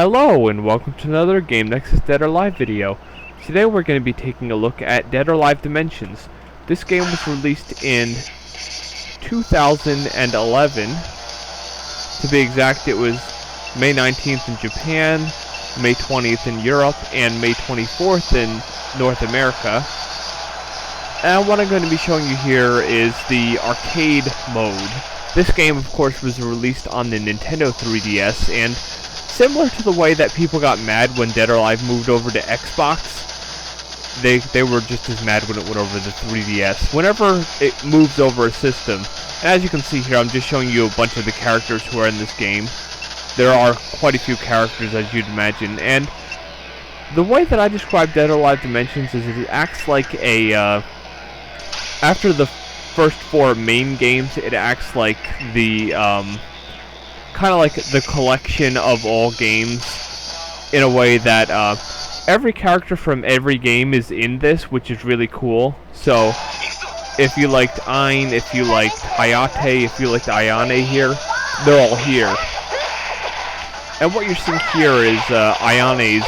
Hello and welcome to another Game Nexus Dead or Alive video. Today we're going to be taking a look at Dead or Alive Dimensions. This game was released in 2011. To be exact, it was May 19th in Japan, May 20th in Europe, and May 24th in North America. And what I'm going to be showing you here is the arcade mode. This game, of course, was released on the Nintendo 3DS, and similar to the way that people got mad when Dead or Alive moved over to Xbox, they were just as mad when it went over the 3DS. Whenever it moves over a system, and as you can see here, I'm just showing you a bunch of the characters who are in this game. There are quite a few characters, as you'd imagine, and the way that I describe Dead or Alive Dimensions is it acts like a, after the first four main games, it acts like the, kind of like the collection of all games, in a way that every character from every game is in this, which is really cool. So if you liked Ain, if you liked Hayate, if you liked Ayane here, they're all here. And what you're seeing here is Ayane's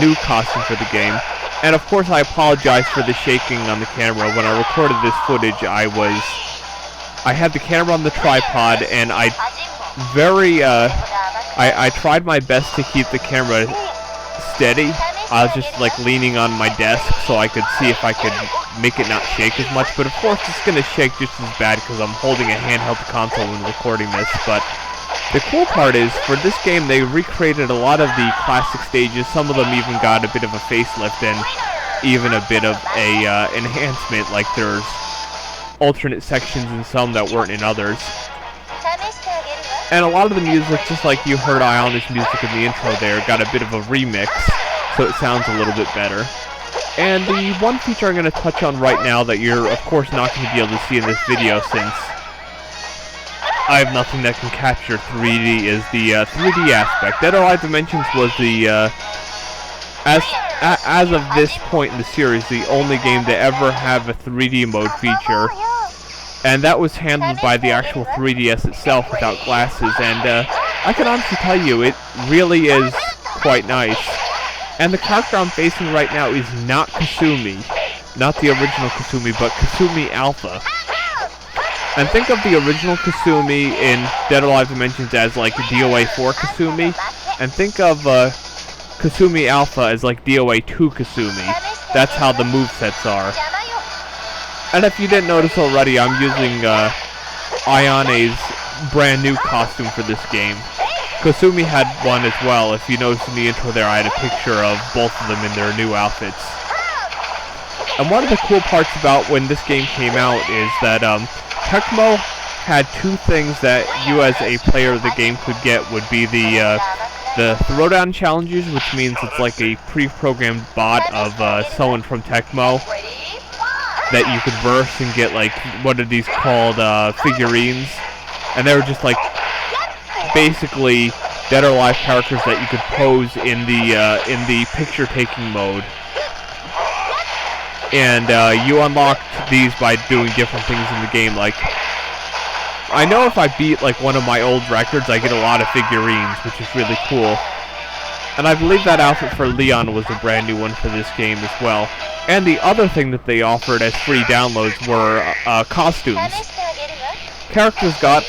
new costume for the game. And of course I apologize for the shaking on the camera. When I recorded this footage, I had the camera on the tripod, and I tried my best to keep the camera steady. I was just like leaning on my desk so I could see if I could make it not shake as much, but of course it's gonna shake just as bad because I'm holding a handheld console when recording this. But the cool part is, for this game they recreated a lot of the classic stages. Some of them even got a bit of a facelift and even a bit of a enhancement, like there's alternate sections in some that weren't in others. And a lot of the music, just like you heard Ayane's music in the intro there, got a bit of a remix, so it sounds a little bit better. And the one feature I'm going to touch on right now that you're, of course, not going to be able to see in this video, since I have nothing that can capture 3D, is the 3D aspect. Dead or Alive Dimensions was the, as of this point in the series, the only game to ever have a 3D mode feature. And that was handled by the actual 3DS itself without glasses, and I can honestly tell you, it really is quite nice. And the character I'm facing right now is not Kasumi, not the original Kasumi, but Kasumi Alpha. And think of the original Kasumi in Dead or Alive Dimensions as like DOA 4 Kasumi, and think of Kasumi Alpha as like DOA 2 Kasumi. That's how the movesets are. And if you didn't notice already, I'm using Ayane's brand new costume for this game. Kasumi had one as well. If you noticed in the intro there, I had a picture of both of them in their new outfits. And one of the cool parts about when this game came out is that Tecmo had two things that you as a player of the game could get. Would be the throwdown challenges, which means it's like a pre-programmed bot of someone from Tecmo that you could verse and get, like, what are these called, figurines, and they were just like basically Dead or Alive characters that you could pose in the picture taking mode. And you unlocked these by doing different things in the game. Like, I know if I beat like one of my old records, I get a lot of figurines, which is really cool. And I believe that outfit for Leon was a brand new one for this game as well. And the other thing that they offered as free downloads were costumes. Characters got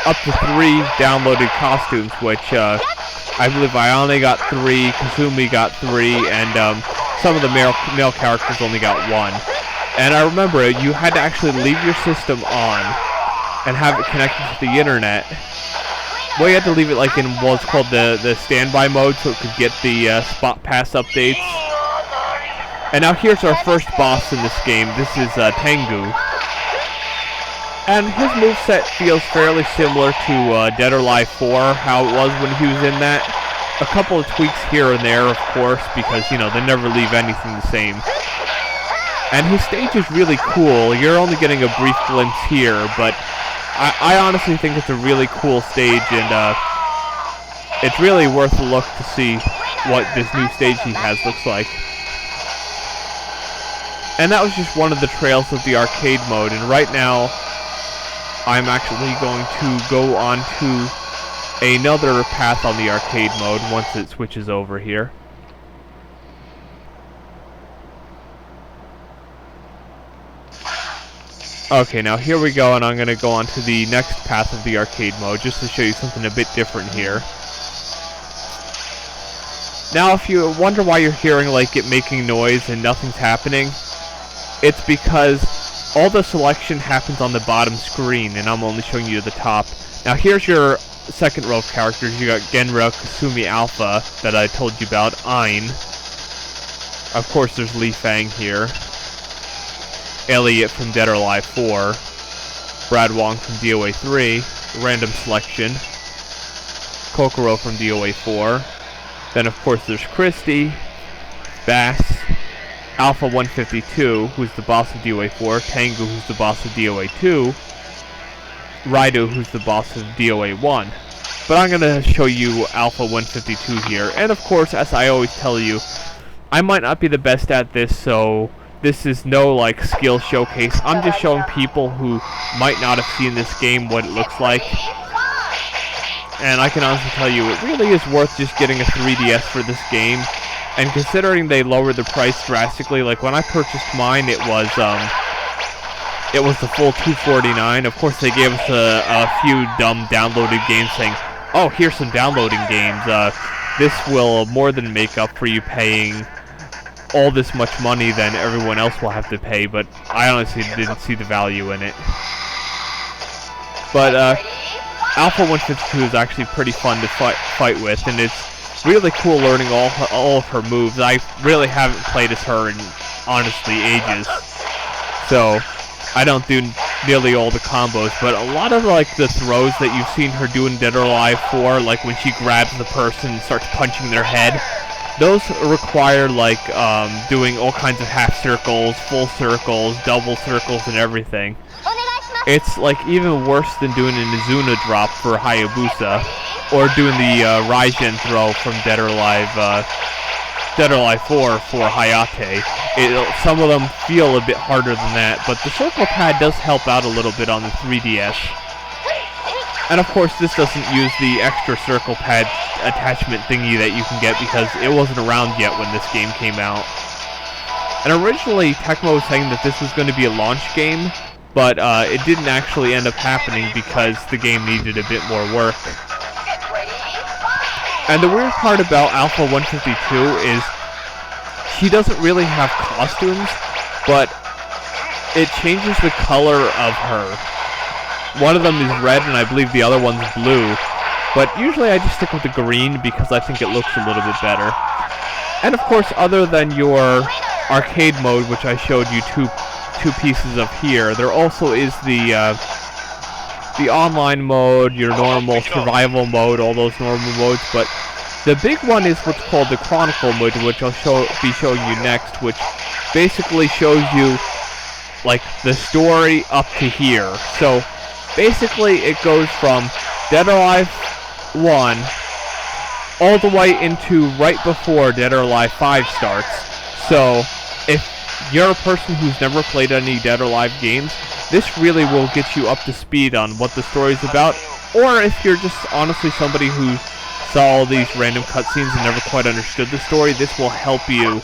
up to 3 downloaded costumes, which I believe Ayane got 3, Kasumi got 3, and some of the male characters only got 1. And I remember you had to actually leave your system on and have it connected to the internet. Well, you had to leave it like in what's called the standby mode, so it could get the spot pass updates. And now here's our first boss in this game. This is Tengu. And his moveset feels fairly similar to Dead or Alive 4, how it was when he was in that. A couple of tweaks here and there, of course, because, you know, they never leave anything the same. And his stage is really cool. You're only getting a brief glimpse here, but I honestly think it's a really cool stage, and it's really worth a look to see what this new stage he has looks like. And that was just one of the trails of the arcade mode, and right now I'm actually going to go on to another path on the arcade mode once it switches over here. Okay, now here we go, and I'm going to go on to the next path of the arcade mode just to show you something a bit different here. Now, if you wonder why you're hearing like it making noise and nothing's happening, it's because all the selection happens on the bottom screen, and I'm only showing you the top. Now, here's your second row of characters. You got Genra, Kasumi Alpha, that I told you about, Ein. Of course, there's Li Fang here. Elliot from Dead or Alive 4. Brad Wong from DOA 3. Random selection. Kokoro from DOA 4. Then, of course, there's Christy, Bass, Alpha 152, who's the boss of DOA 4, Tengu, who's the boss of DOA 2, Raido, who's the boss of DOA 1. But I'm going to show you Alpha 152 here. And, of course, as I always tell you, I might not be the best at this, so this is no, like, skill showcase. I'm just showing people who might not have seen this game what it looks like. And I can honestly tell you, it really is worth just getting a 3DS for this game. And considering they lowered the price drastically, like when I purchased mine, it was the full $249. Of course, they gave us a few dumb downloaded games saying, "Oh, here's some downloading games. This will more than make up for you paying all this much money than everyone else will have to pay." But I honestly didn't see the value in it. But Alpha 152 is actually pretty fun to fight with, and it's really cool learning all of her moves. I really haven't played as her in, honestly, ages. So, I don't do nearly all the combos, but a lot of, like, the throws that you've seen her do in Dead or Alive 4, like when she grabs the person and starts punching their head, those require, like, doing all kinds of half circles, full circles, double circles, and everything. It's like even worse than doing an Izuna drop for Hayabusa, or doing the Raijin throw from Dead or Alive 4 for Hayate. Some of them feel a bit harder than that, but the circle pad does help out a little bit on the 3DS. And of course, this doesn't use the extra circle pad attachment thingy that you can get because it wasn't around yet when this game came out. And originally, Tecmo was saying that this was going to be a launch game, but it didn't actually end up happening because the game needed a bit more work. And the weird part about Alpha 152 is she doesn't really have costumes, but it changes the color of her. One of them is red, and I believe the other one's blue. But usually I just stick with the green because I think it looks a little bit better. And of course, other than your arcade mode, which I showed you two pieces of here, there also is the online mode, your normal survival mode, all those normal modes, but the big one is what's called the Chronicle mode, which I'll be showing you next, which basically shows you, like, the story up to here. So, basically, it goes from Dead or Alive 1 all the way into right before Dead or Alive 5 starts. So, if you're a person who's never played any Dead or Alive games, this really will get you up to speed on what the story's about. Or if you're just honestly somebody who saw all these random cutscenes and never quite understood the story, this will help you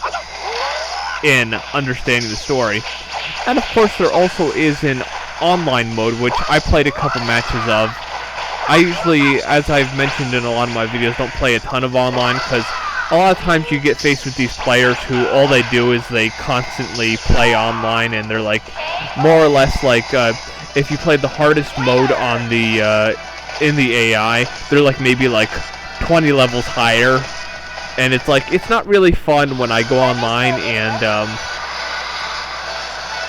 in understanding the story. And of course, there also is an online mode, which I played a couple matches of. I usually, as I've mentioned in a lot of my videos, don't play a ton of online because a lot of times you get faced with these players who all they do is they constantly play online, and they're like more or less like if you played the hardest mode on the in the AI, they're like maybe like 20 levels higher, and it's like it's not really fun when I go online and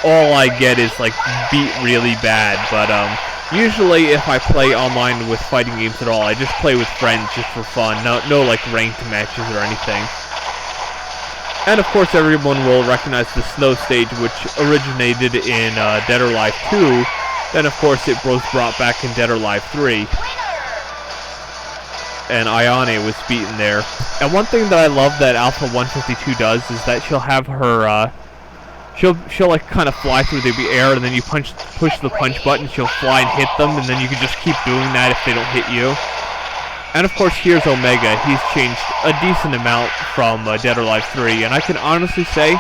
all I get is like beat really bad. But usually if I play online with fighting games at all, I just play with friends just for fun. No like ranked matches or anything. And of course everyone will recognize the snow stage, which originated in Dead or Alive 2. Then of course it was brought back in Dead or Alive 3. And Ayane was beaten there. And one thing that I love that Alpha 152 does is that she'll have her she'll like kind of fly through the air, and then you push the punch button, she'll fly and hit them, and then you can just keep doing that if they don't hit you. And of course, here's Omega. He's changed a decent amount from Dead or Alive 3, and I can honestly say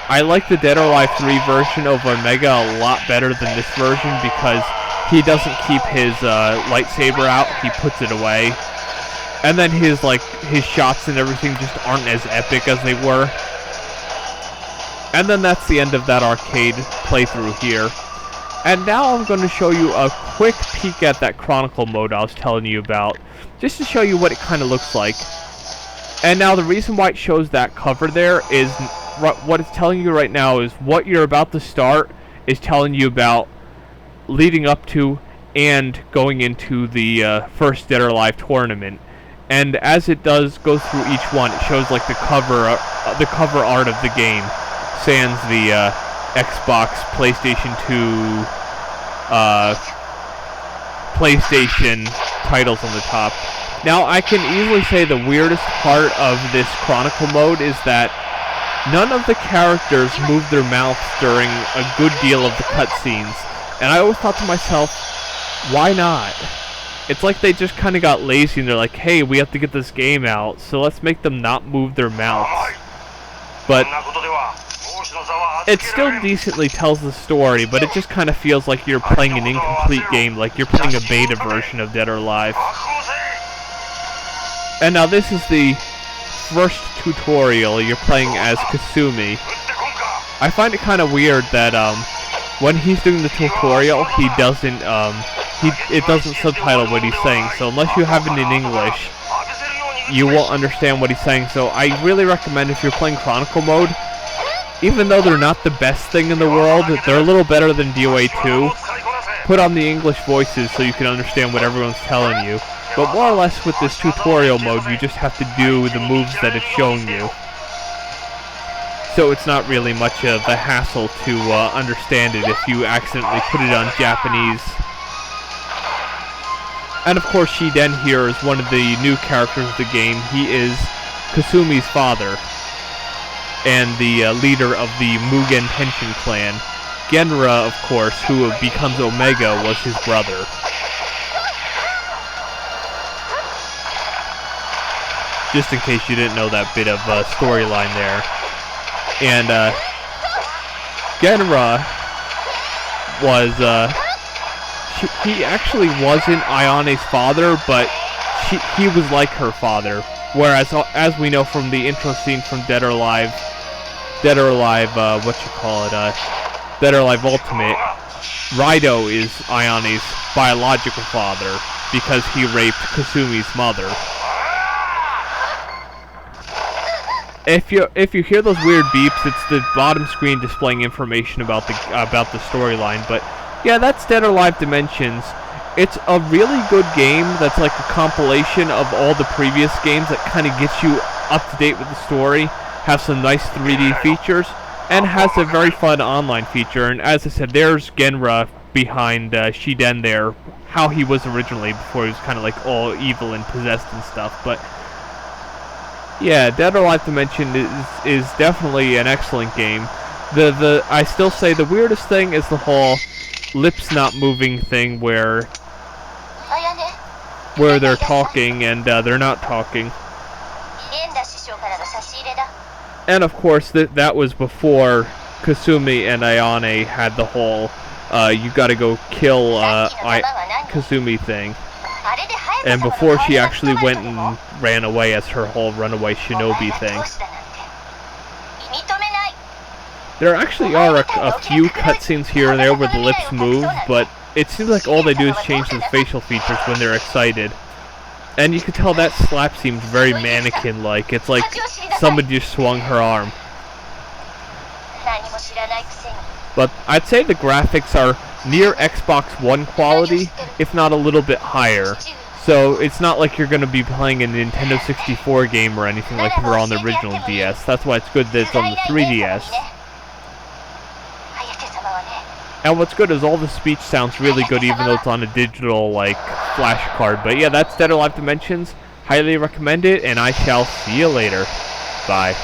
I like the Dead or Alive 3 version of Omega a lot better than this version because he doesn't keep his lightsaber out, he puts it away. And then his shots and everything just aren't as epic as they were. And then that's the end of that arcade playthrough here. And now I'm going to show you a quick peek at that Chronicle mode I was telling you about, just to show you what it kind of looks like. And now the reason why it shows that cover there is, what it's telling you right now is what you're about to start is telling you about leading up to and going into the first Dead or Alive tournament. And as it go through each one, it shows like the cover art of the game, sans the Xbox, PlayStation 2, PlayStation titles on the top. Now, I can easily say the weirdest part of this Chronicle mode is that none of the characters move their mouths during a good deal of the cutscenes. And I always thought to myself, why not? It's like they just kind of got lazy and they're like, hey, we have to get this game out, so let's make them not move their mouths. But it still decently tells the story, but it just kind of feels like you're playing an incomplete game, like you're playing a beta version of Dead or Alive. And now this is the first tutorial. You're playing as Kasumi. I find it kind of weird that when he's doing the tutorial, it doesn't subtitle what he's saying. So unless you have it in English, you won't understand what he's saying. So I really recommend, if you're playing Chronicle mode, even though they're not the best thing in the world, they're a little better than DOA 2. Put on the English voices so you can understand what everyone's telling you. But more or less with this tutorial mode, you just have to do the moves that it's showing you. So it's not really much of a hassle to understand it if you accidentally put it on Japanese. And of course, Shiden here is one of the new characters of the game. He is Kasumi's father and the leader of the Mugen Henshin clan. Genra, of course, who becomes Omega, was his brother. Just in case you didn't know that bit of storyline there. And Genra was, he actually wasn't Ayane's father, but he was like her father. Whereas, as we know from the intro scene from Dead or Alive, Dead or Alive Ultimate, Raido is Ayane's biological father because he raped Kasumi's mother. If you hear those weird beeps, it's the bottom screen displaying information about the storyline. But yeah, that's Dead or Alive Dimensions. It's a really good game that's like a compilation of all the previous games that kind of gets you up to date with the story, has some nice 3D features, and has a very fun online feature. And as I said, there's Genra behind Shiden there, how he was originally before he was kind of like all evil and possessed and stuff. But yeah, Dead or Alive Dimension is definitely an excellent game. I still say the weirdest thing is the whole lips not moving thing where they're talking and they're not talking. And of course that was before Kasumi and Ayane had the whole you gotta go kill Kasumi thing. And before she actually went and ran away as her whole runaway shinobi thing. There actually are a few cutscenes here and there where the lips move, but it seems like all they do is change the facial features when they're excited. And you can tell that slap seems very mannequin-like. It's like somebody just swung her arm. But I'd say the graphics are near Xbox One quality, if not a little bit higher. So it's not like you're going to be playing a Nintendo 64 game or anything like you were on the original DS. That's why it's good that it's on the 3DS. And what's good is all the speech sounds really good even though it's on a digital, like, flash card. But yeah, that's Dead or Alive Dimensions. Highly recommend it, and I shall see you later. Bye.